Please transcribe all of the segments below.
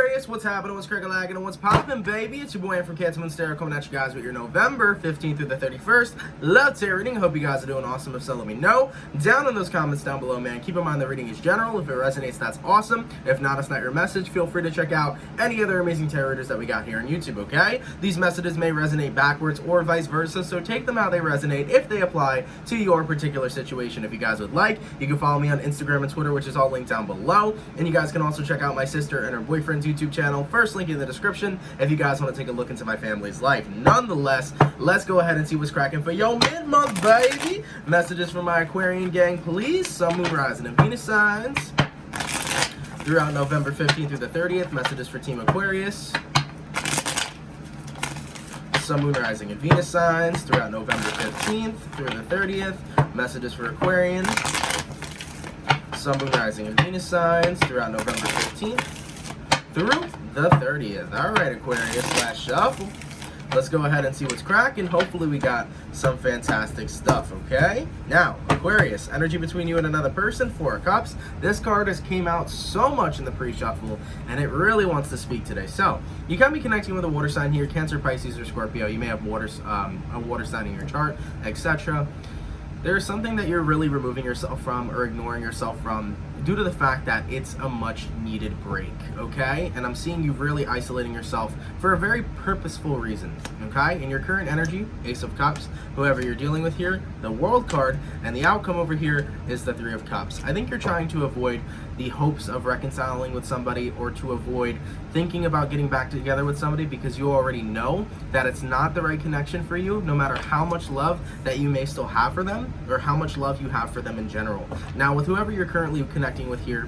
Aquarius, what's happening, what's cracking, and what's poppin', baby? It's your boy from CancerMoonsTarot coming at you guys with your November 15th through the 31st love tarot reading. I hope you guys are doing awesome. If so, let me know down in those comments down below, man. Keep in mind the reading is general. If it resonates, that's awesome. If not, it's not your message. Feel free to check out any other amazing tarot readers that we got here on YouTube, okay? These messages may resonate backwards or vice versa, so take them how they resonate if they apply to your particular situation. If you guys would like, you can follow me on Instagram and Twitter, which is all linked down below. And you guys can also check out my sister and her boyfriend's YouTube channel, first link in the description, if you guys want to take a look into my family's life. Nonetheless, let's go ahead and see what's cracking for yo mid-month, baby. Messages from my Aquarian gang, please. Sun, Moon, Rising, and Venus signs throughout November 15th through the 30th. Messages for Team Aquarius. Sun, Moon, Rising, and Venus signs throughout November 15th through the 30th. Messages for Aquarians. Sun, Moon, Rising, and Venus signs throughout November 15th through the 30th. All right, Aquarius, last shuffle. Let's go ahead and see what's cracking. Hopefully we got some fantastic stuff, okay? Now, Aquarius, energy between you and another person, Four of Cups. This card has came out so much in the pre-shuffle, and it really wants to speak today. So, you can be connecting with a water sign here, Cancer, Pisces, or Scorpio. You may have a water sign in your chart, etc. There's something that you're really removing yourself from or ignoring yourself from due to the fact that it's a much needed break, okay? And I'm seeing you really isolating yourself for a very purposeful reason, okay? In your current energy, Ace of Cups, whoever you're dealing with here, the World card, and the outcome over here is the Three of Cups. I think you're trying to avoid the hopes of reconciling with somebody or to avoid thinking about getting back together with somebody because you already know that it's not the right connection for you, no matter how much love that you may still have for them or how much love you have for them in general. Now, with whoever you're currently connecting with here,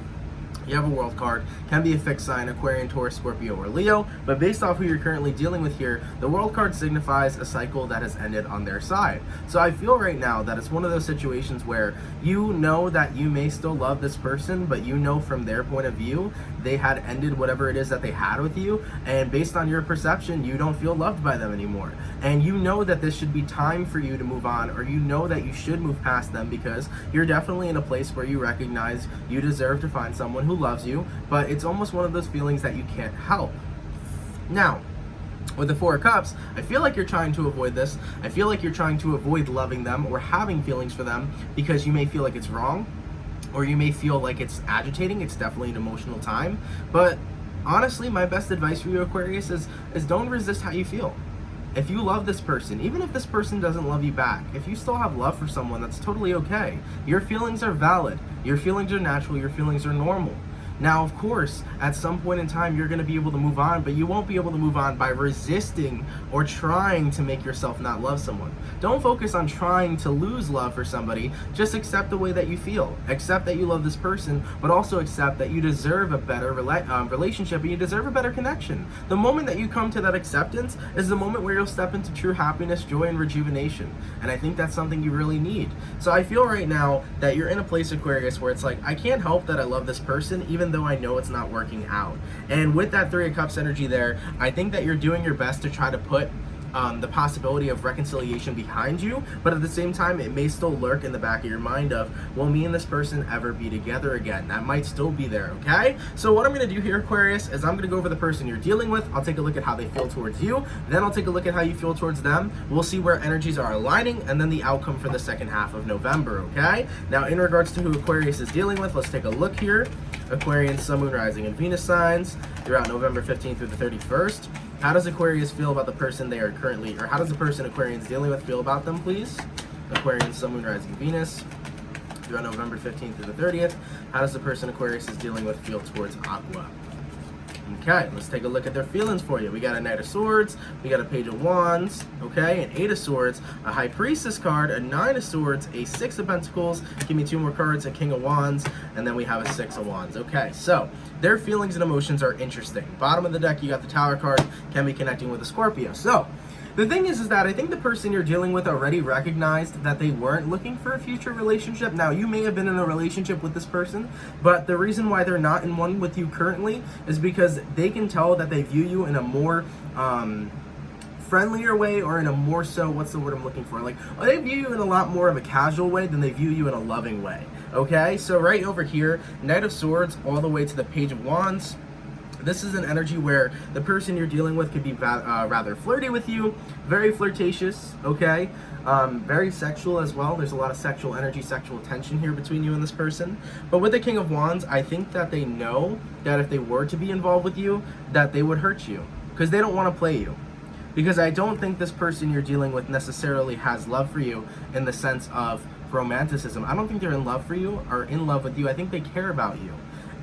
you have a World card, can be a fixed sign, Aquarian, Taurus, Scorpio, or Leo, but based off who you're currently dealing with here, the World card signifies a cycle that has ended on their side. So I feel right now that it's one of those situations where you know that you may still love this person, but you know from their point of view, they had ended whatever it is that they had with you, and based on your perception, you don't feel loved by them anymore. And you know that this should be time for you to move on, or you know that you should move past them because you're definitely in a place where you recognize you deserve to find someone who loves you, but it's almost one of those feelings that you can't help. Now, with the Four of Cups, I feel like you're trying to avoid this. I feel like you're trying to avoid loving them or having feelings for them because you may feel like it's wrong, or you may feel like it's agitating. It's definitely an emotional time. But honestly, my best advice for you, Aquarius, is don't resist how you feel. If you love this person, even if this person doesn't love you back, if you still have love for someone, that's totally okay. Your feelings are valid. Your feelings are natural. Your feelings are normal. Now, of course, at some point in time, you're going to be able to move on, but you won't be able to move on by resisting or trying to make yourself not love someone. Don't focus on trying to lose love for somebody. Just accept the way that you feel. Accept that you love this person, but also accept that you deserve a better relationship and you deserve a better connection. The moment that you come to that acceptance is the moment where you'll step into true happiness, joy, and rejuvenation. And I think that's something you really need. So I feel right now that you're in a place, Aquarius, where it's like, I can't help that I love this person, even though I know it's not working out. And with that Three of Cups energy there, I think that you're doing your best to try to put the possibility of reconciliation behind you, but at the same time, it may still lurk in the back of your mind of, will me and this person ever be together again? That might still be there, okay? So what I'm going to do here, Aquarius, is I'm going to go over the person you're dealing with. I'll take a look at how they feel towards you. Then I'll take a look at how you feel towards them. We'll see where energies are aligning, and then the outcome for the second half of November, okay? Now, in regards to who Aquarius is dealing with, let's take a look here. Aquarian, Sun, Moon, Rising, and Venus signs throughout November 15th through the 31st. How does Aquarius feel about the person they are currently, or how does the person Aquarian's dealing with feel about them, please? Aquarian, Sun, Moon, Rising, Venus throughout November 15th through the 30th. How does the person Aquarius is dealing with feel towards Aqua? Okay, let's take a look at their feelings for you. We got a Knight of Swords, we got a Page of Wands, okay, an Eight of Swords, a High Priestess card, a Nine of Swords, a Six of Pentacles, give me two more cards, a King of Wands, and then we have a Six of Wands. Okay, so their feelings and emotions are interesting. Bottom of the deck, you got the Tower card, can be connecting with a Scorpio. So the thing is that I think the person you're dealing with already recognized that they weren't looking for a future relationship. Now, you may have been in a relationship with this person, but the reason why they're not in one with you currently is because they can tell that they view you in a more friendlier way, or in a more so, what's the word I'm looking for? Like, they view you in a lot more of a casual way than they view you in a loving way. Okay, so right over here, Knight of Swords all the way to the Page of Wands. This is an energy where the person you're dealing with could be rather flirty with you, very flirtatious, okay? Very sexual as well. There's a lot of sexual energy, sexual tension here between you and this person. But with the King of Wands, I think that they know that if they were to be involved with you, that they would hurt you because they don't want to play you. Because I don't think this person you're dealing with necessarily has love for you in the sense of romanticism. I don't think they're in love for you or in love with you. I think they care about you.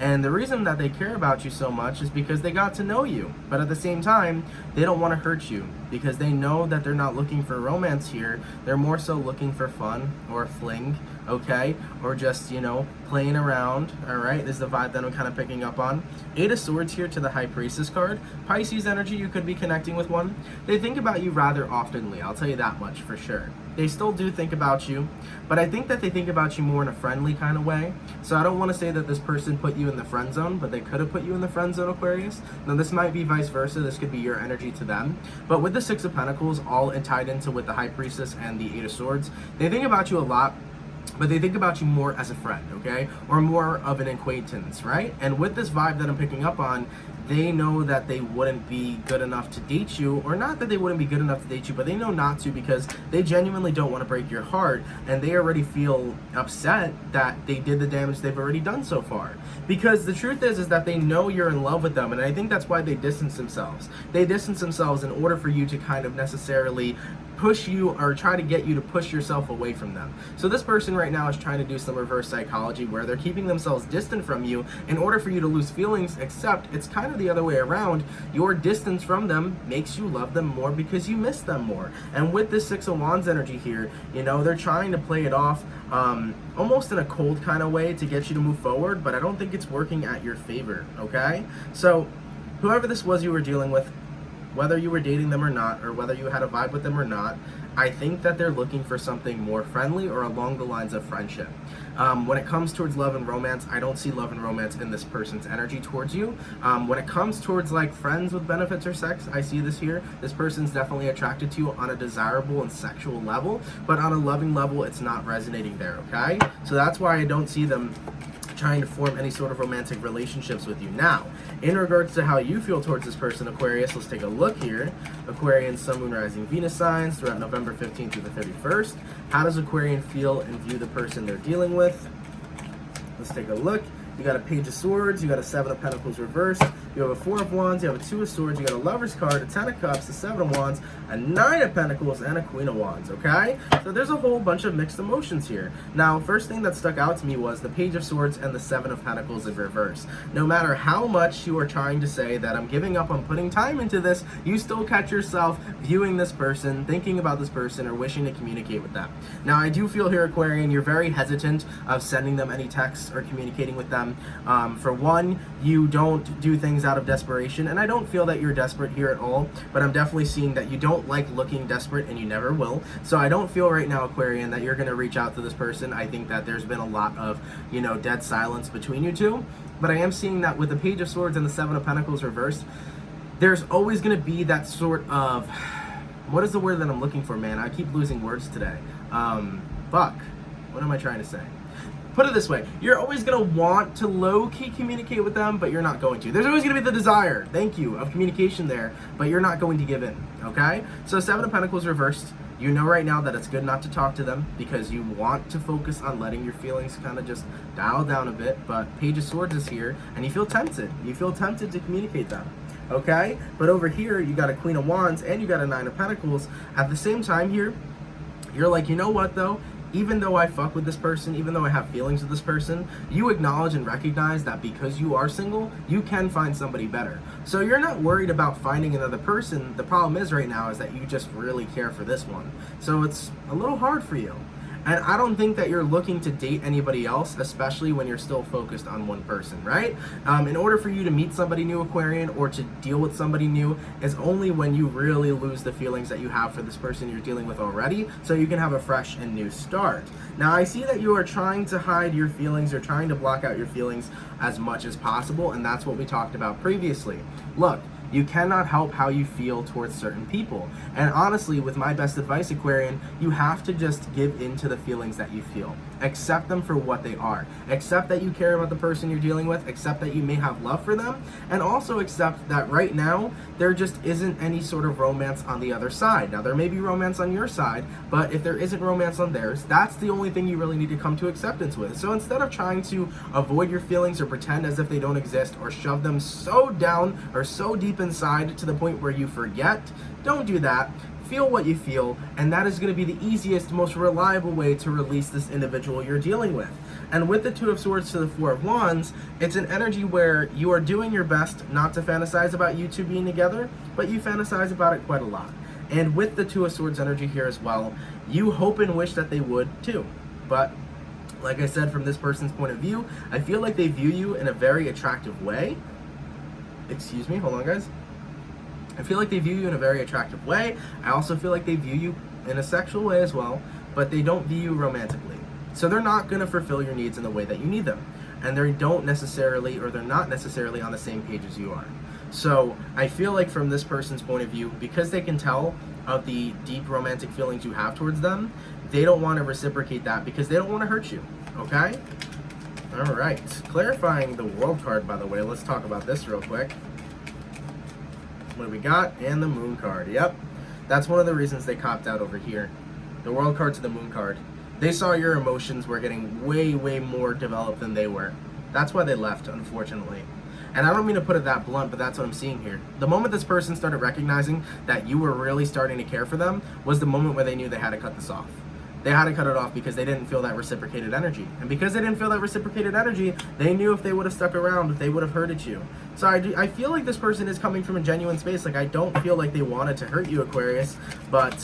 And the reason that they care about you so much is because they got to know you. But at the same time, they don't want to hurt you because they know that they're not looking for romance here. They're more so looking for fun or fling, okay? Or just, you know, playing around, all right? This is the vibe that I'm kind of picking up on. 8 of Swords here to the High Priestess card. Pisces energy, you could be connecting with one. They think about you rather oftenly, I'll tell you that much for sure. They still do think about you, but I think that they think about you more in a friendly kind of way. So I don't want to say that this person put you in the friend zone, but they could have put you in the friend zone, Aquarius. Now this might be vice versa. This could be your energy to them. But with the 6 of Pentacles all tied into with the High Priestess and the 8 of Swords, they think about you a lot, but they think about you more as a friend, okay? Or more of an acquaintance, right? And with this vibe that I'm picking up on, they know that they wouldn't be good enough to date you, or not that they wouldn't be good enough to date you, but they know not to because they genuinely don't want to break your heart, and they already feel upset that they did the damage they've already done so far. Because the truth is that they know you're in love with them, and I think that's why they distance themselves. They distance themselves in order for you to kind of necessarily push you or try to get you to push yourself away from them. So this person right now is trying to do some reverse psychology where they're keeping themselves distant from you in order for you to lose feelings, except it's kind of the other way around. Your distance from them makes you love them more because you miss them more. And with this 6 of Wands energy here, you know, they're trying to play it off almost in a cold kind of way to get you to move forward, but I don't think it's working at your favor, okay? So whoever this was you were dealing with, whether you were dating them or not, or whether you had a vibe with them or not, I think that they're looking for something more friendly or along the lines of friendship. When it comes towards love and romance, I don't see love and romance in this person's energy towards you. When it comes towards like friends with benefits or sex, I see this here. This person's definitely attracted to you on a desirable and sexual level, but on a loving level, it's not resonating there, okay? So that's why I don't see them trying to form any sort of romantic relationships with you. Now, in regards to how you feel towards this person, Aquarius, let's take a look here. Aquarian, Sun, Moon, Rising, Venus signs throughout November 15th through the 31st. How does Aquarian feel and view the person they're dealing with? Let's take a look. You got a Page of Swords, you got a 7 of Pentacles reversed, you have a 4 of Wands, you have a 2 of Swords, you got a Lover's card, a 10 of Cups, a 7 of Wands, a 9 of Pentacles, and a Queen of Wands, okay? So there's a whole bunch of mixed emotions here. Now, first thing that stuck out to me was the Page of Swords and the 7 of Pentacles in reverse. No matter how much you are trying to say that I'm giving up on putting time into this, you still catch yourself viewing this person, thinking about this person, or wishing to communicate with them. Now, I do feel here, Aquarian, you're very hesitant of sending them any texts or communicating with them. For one, you don't do things out of desperation, and I don't feel that you're desperate here at all, but I'm definitely seeing that you don't like looking desperate, and you never will. So I don't feel right now, Aquarian, that you're going to reach out to this person. I think that there's been a lot of, you know, dead silence between you two, but I am seeing that with the Page of Swords and the 7 of Pentacles reversed, there's always going to be that sort of, what is the word that I'm looking for, man? I keep losing words today. Fuck. What am I trying to say? Put it this way, you're always going to want to low-key communicate with them, but you're not going to. There's always going to be the desire, thank you, of communication there, but you're not going to give in, okay? So 7 of Pentacles reversed, you know right now that it's good not to talk to them because you want to focus on letting your feelings kind of just dial down a bit, but Page of Swords is here, and you feel tempted. You feel tempted to communicate them, okay? But over here, you got a Queen of Wands, and you got a 9 of Pentacles. At the same time here, you're like, you know what, though? Even though I fuck with this person, even though I have feelings with this person, you acknowledge and recognize that because you are single, you can find somebody better. So you're not worried about finding another person. The problem is right now is that you just really care for this one. So it's a little hard for you. And I don't think that you're looking to date anybody else, especially when you're still focused on one person, right? In order for you to meet somebody new, Aquarian, or to deal with somebody new is only when you really lose the feelings that you have for this person you're dealing with already, so you can have a fresh and new start. Now, I see that you are trying to hide your feelings or trying to block out your feelings as much as possible, and that's what we talked about previously. Look, you cannot help how you feel towards certain people. And honestly, with my best advice, Aquarian, you have to just give in to the feelings that you feel. Accept them for what they are. Accept that you care about the person you're dealing with. Accept that you may have love for them. And also accept that right now, there just isn't any sort of romance on the other side. Now, there may be romance on your side, but if there isn't romance on theirs, that's the only thing you really need to come to acceptance with. So instead of trying to avoid your feelings or pretend as if they don't exist or shove them so down or so deep inside to the point where you forget, don't do that. Feel what you feel, and that is going to be the easiest, most reliable way to release this individual you're dealing with. And with the Two of Swords to the Four of Wands, it's an energy where you are doing your best not to fantasize about you two being together, but you fantasize about it quite a lot. And with the Two of Swords energy here as well, you hope and wish that they would too. But like I said, from this person's point of view, I feel like they view you in a very attractive way. Excuse me, hold on guys. I feel like they view you in a very attractive way. I also feel like they view you in a sexual way as well, but they don't view you romantically. So they're not going to fulfill your needs in the way that you need them. And they don't necessarily, or they're not necessarily on the same page as you are. So I feel like from this person's point of view, because they can tell of the deep romantic feelings you have towards them, they don't want to reciprocate that because they don't want to hurt you, okay? All right, clarifying the World card, by the way, let's talk about this real quick. What do we got? And the Moon card. Yep. That's one of the reasons they copped out over here. The World card to the Moon card. They saw your emotions were getting way, way more developed than they were. That's why they left, unfortunately. And I don't mean to put it that blunt, but that's what I'm seeing here. The moment this person started recognizing that you were really starting to care for them was the moment where they knew they had to cut this off. They had to cut it off because they didn't feel that reciprocated energy. And because they didn't feel that reciprocated energy, they knew if they would have stuck around, if they would have hurted you. So I feel like this person is coming from a genuine space. Like, I don't feel like they wanted to hurt you, Aquarius, but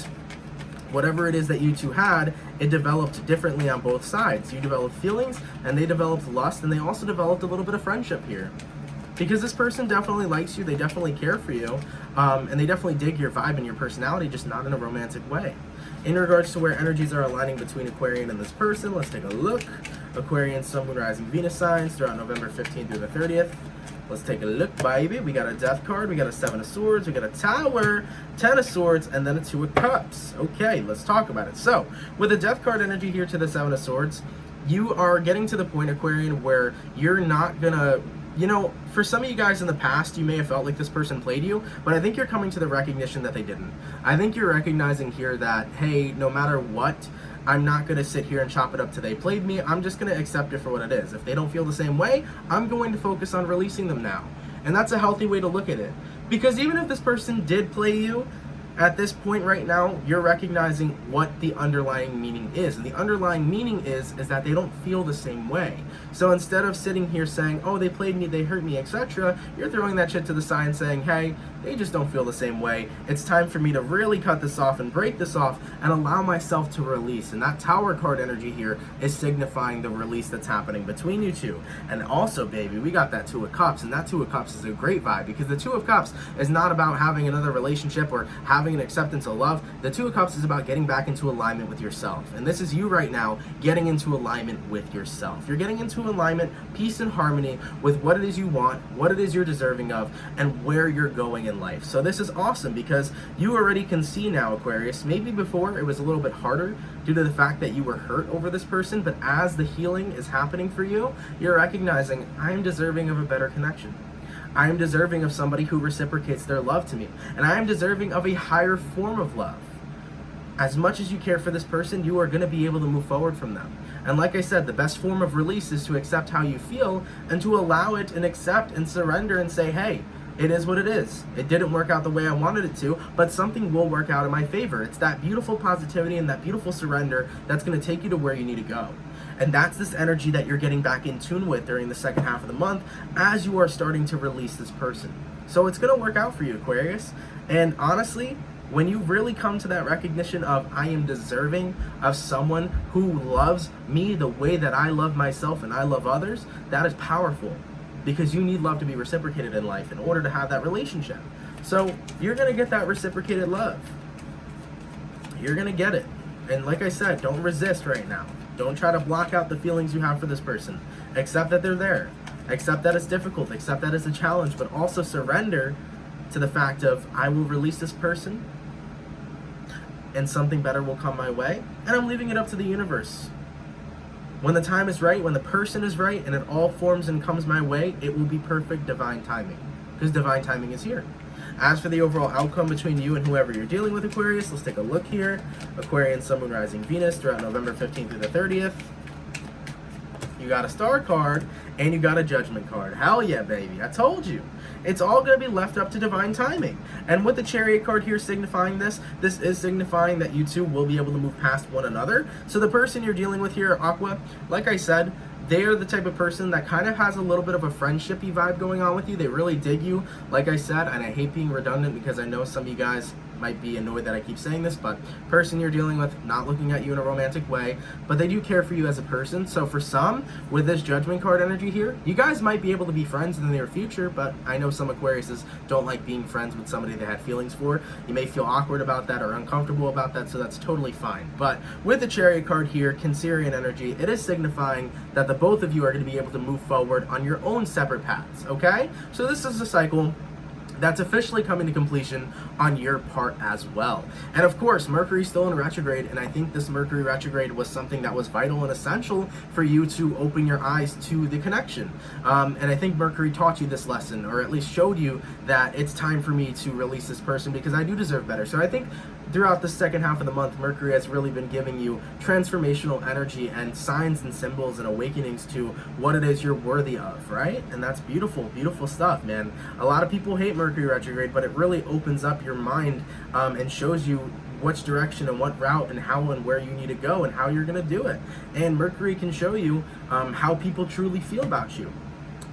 whatever it is that you two had, it developed differently on both sides. You developed feelings, and they developed lust, and they also developed a little bit of friendship here. Because this person definitely likes you, they definitely care for you, and they definitely dig your vibe and your personality, just not in a romantic way. In regards to where energies are aligning between Aquarian and this person, let's take a look. Aquarian, Sun, Moon, Rising, Venus signs throughout November 15th through the 30th. Let's take a look, baby. We got a Death card, we got a Seven of Swords, we got a Tower, Ten of Swords, and then a Two of Cups. Okay, let's talk about it. So, with the Death card energy here to the Seven of Swords, you are getting to the point, Aquarian, where you're not gonna... You know, for some of you guys in the past, you may have felt like this person played you, but I think you're coming to the recognition that they didn't. I think you're recognizing here that, hey, no matter what, I'm not going to sit here and chop it up till they played me. I'm just going to accept it for what it is. If they don't feel the same way, I'm going to focus on releasing them now. And that's a healthy way to look at it. Because even if this person did play you, at this point right now, you're recognizing what the underlying meaning is. And the underlying meaning is that they don't feel the same way. So instead of sitting here saying, oh, they played me, they hurt me, etc., you're throwing that shit to the side and saying, hey, they just don't feel the same way. It's time for me to really cut this off and break this off and allow myself to release. And that Tower card energy here is signifying the release that's happening between you two. And also, baby, we got that Two of Cups, and that Two of Cups is a great vibe because the Two of Cups is not about having another relationship or having an acceptance of love. The Two of Cups is about getting back into alignment with yourself. And this is you right now getting into alignment with yourself. You're getting into alignment, peace and harmony with what it is you want, what it is you're deserving of, and where you're going in life. So this is awesome because you already can see now, Aquarius. Maybe before it was a little bit harder due to the fact that you were hurt over this person, but as the healing is happening for you, you're recognizing, I'm deserving of a better connection. I am deserving of somebody who reciprocates their love to me. And I am deserving of a higher form of love. As much as you care for this person, you are going to be able to move forward from them. And like I said, the best form of release is to accept how you feel and to allow it and accept and surrender and say, hey, it is what it is. It didn't work out the way I wanted it to, but something will work out in my favor. It's that beautiful positivity and that beautiful surrender that's going to take you to where you need to go. And that's this energy that you're getting back in tune with during the second half of the month as you are starting to release this person. So it's going to work out for you, Aquarius. And honestly, when you really come to that recognition of I am deserving of someone who loves me the way that I love myself and I love others, that is powerful. Because you need love to be reciprocated in life in order to have that relationship. So you're going to get that reciprocated love. You're going to get it. And like I said, don't resist right now. Don't try to block out the feelings you have for this person. Accept that they're there. Accept that it's difficult. Accept that it's a challenge. But also surrender to the fact of I will release this person and something better will come my way. And I'm leaving it up to the universe. When the time is right, when the person is right, and it all forms and comes my way, it will be perfect divine timing, because divine timing is here. As for the overall outcome between you and whoever you're dealing with, Aquarius, let's take a look here. Aquarian, Sun, Moon, Rising, Venus throughout November 15th through the 30th. You got a Star card, and you got a Judgment card. Hell yeah, baby. I told you. It's all going to be left up to divine timing. And with the Chariot card here signifying this is signifying that you two will be able to move past one another. So the person you're dealing with here, Aqua, like I said, they are the type of person that kind of has a little bit of a friendshipy vibe going on with you. They really dig you, like I said, and I hate being redundant because I know some of you guys might be annoyed that I keep saying this, but person you're dealing with not looking at you in a romantic way, but they do care for you as a person. So for some, with this Judgment card energy here, you guys might be able to be friends in the near future, but I know some Aquariuses don't like being friends with somebody they had feelings for. You may feel awkward about that or uncomfortable about that, so that's totally fine. But with the Chariot card here, Cancerian energy, it is signifying that the both of you are going to be able to move forward on your own separate paths, okay? So this is a cycle that's officially coming to completion on your part as well. And of course, Mercury's still in retrograde, and I think this Mercury retrograde was something that was vital and essential for you to open your eyes to the connection. And I think Mercury taught you this lesson, or at least showed you that it's time for me to release this person because I do deserve better. So I think throughout the second half of the month, Mercury has really been giving you transformational energy and signs and symbols and awakenings to what it is you're worthy of, right? And that's beautiful, beautiful stuff, man. A lot of people hate Mercury retrograde, but it really opens up your mind and shows you which direction and what route and how and where you need to go and how you're going to do it. And Mercury can show you how people truly feel about you.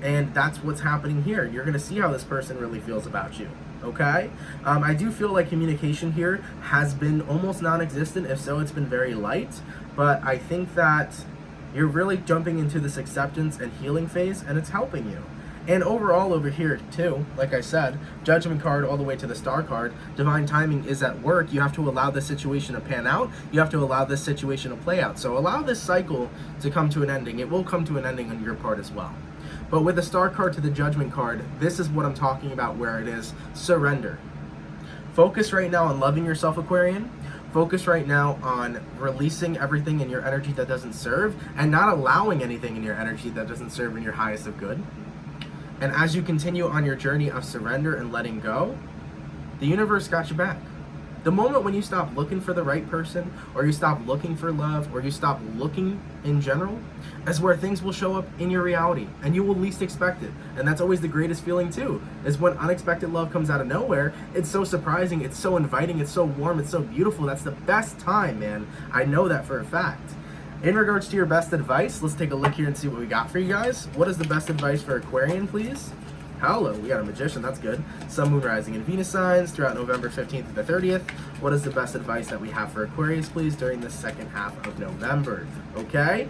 And that's what's happening here. You're going to see how this person really feels about you. Okay? I do feel like communication here has been almost non-existent. If so, it's been very light. But I think that you're really jumping into this acceptance and healing phase, and it's helping you. And overall over here too, like I said, Judgment card all the way to the Star card, divine timing is at work. You have to allow this situation to pan out. You have to allow this situation to play out. So allow this cycle to come to an ending. It will come to an ending on your part as well. But with the Star card to the Judgment card, this is what I'm talking about, where it is surrender. Focus right now on loving yourself, Aquarian. Focus right now on releasing everything in your energy that doesn't serve and not allowing anything in your energy that doesn't serve in your highest of good. And as you continue on your journey of surrender and letting go, the universe got your back. The moment when you stop looking for the right person, or you stop looking for love, or you stop looking in general, is where things will show up in your reality, and you will least expect it. And that's always the greatest feeling too, is when unexpected love comes out of nowhere. It's so surprising, it's so inviting, it's so warm, it's so beautiful. That's the best time, man. I know that for a fact. In regards to your best advice, let's take a look here and see what we got for you guys. What is the best advice for Aquarian, please? Hello, we got a Magician, that's good. Sun, Moon, Rising, and Venus signs throughout November 15th to the 30th. What is the best advice that we have for Aquarius, please, during the second half of November? Okay,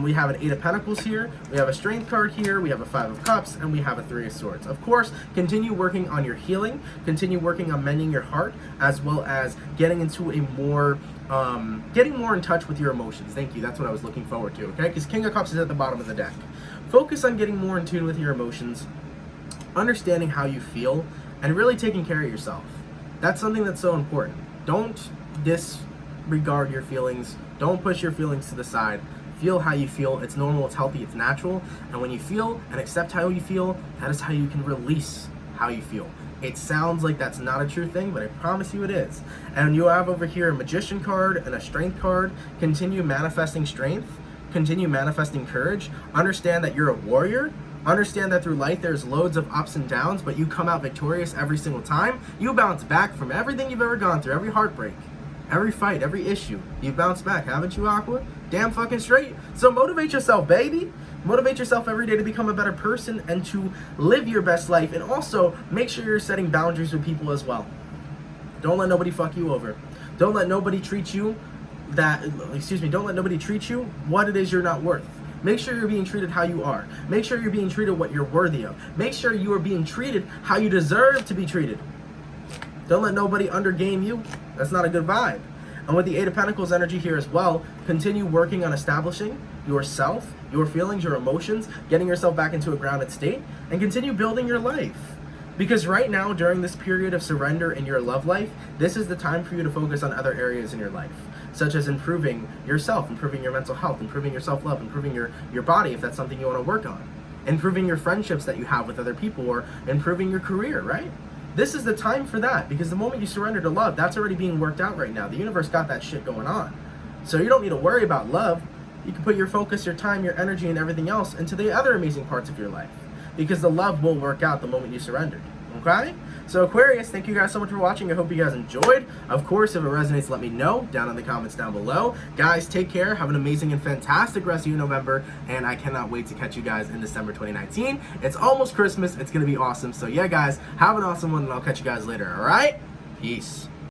we have an 8 of Pentacles here, we have a Strength card here, we have a 5 of Cups, and we have a 3 of Swords. Of course, continue working on your healing, continue working on mending your heart, as well as getting into a more getting more in touch with your emotions. Thank you, that's what I was looking forward to, okay? Because King of Cups is at the bottom of the deck. Focus on getting more in tune with your emotions, understanding how you feel, and really taking care of yourself. That's something that's so important. Don't disregard your feelings. Don't push your feelings to the side. Feel how you feel. It's normal, it's healthy, it's natural. And when you feel and accept how you feel, that is how you can release how you feel. It sounds like that's not a true thing, but I promise you it is. And you have over here a Magician card and a Strength card. Continue manifesting strength. Continue manifesting courage. Understand that you're a warrior. Understand that through life there's loads of ups and downs, but you come out victorious every single time. You bounce back from everything you've ever gone through, every heartbreak, every fight, every issue. You've bounced back, haven't you, Aqua? Damn fucking straight. So motivate yourself, baby. Motivate yourself every day to become a better person and to live your best life. And also, make sure you're setting boundaries with people as well. Don't let nobody fuck you over. Don't let nobody treat you don't let nobody treat you what it is you're not worth. Make sure you're being treated how you are. Make sure you're being treated what you're worthy of. Make sure you are being treated how you deserve to be treated. Don't let nobody undergame you. That's not a good vibe. And with the 8 of Pentacles energy here as well, continue working on establishing yourself, your feelings, your emotions, getting yourself back into a grounded state, and continue building your life. Because right now, during this period of surrender in your love life, this is the time for you to focus on other areas in your life. such as improving yourself, improving your mental health, improving your self-love, improving your body if that's something you want to work on, improving your friendships that you have with other people, or improving your career, right? This is the time for that, because the moment you surrender to love, that's already being worked out right now. The universe got that shit going on. So you don't need to worry about love. You can put your focus, your time, your energy, and everything else into the other amazing parts of your life, because the love will work out the moment you surrender. Okay? So Aquarius, thank you guys so much for watching. I hope you guys enjoyed. Of course, if it resonates, let me know down in the comments down below. Guys, take care. Have an amazing and fantastic rest of your November, and I cannot wait to catch you guys in December 2019. It's almost Christmas. It's going to be awesome. So yeah, guys, have an awesome one, and I'll catch you guys later. All right? Peace.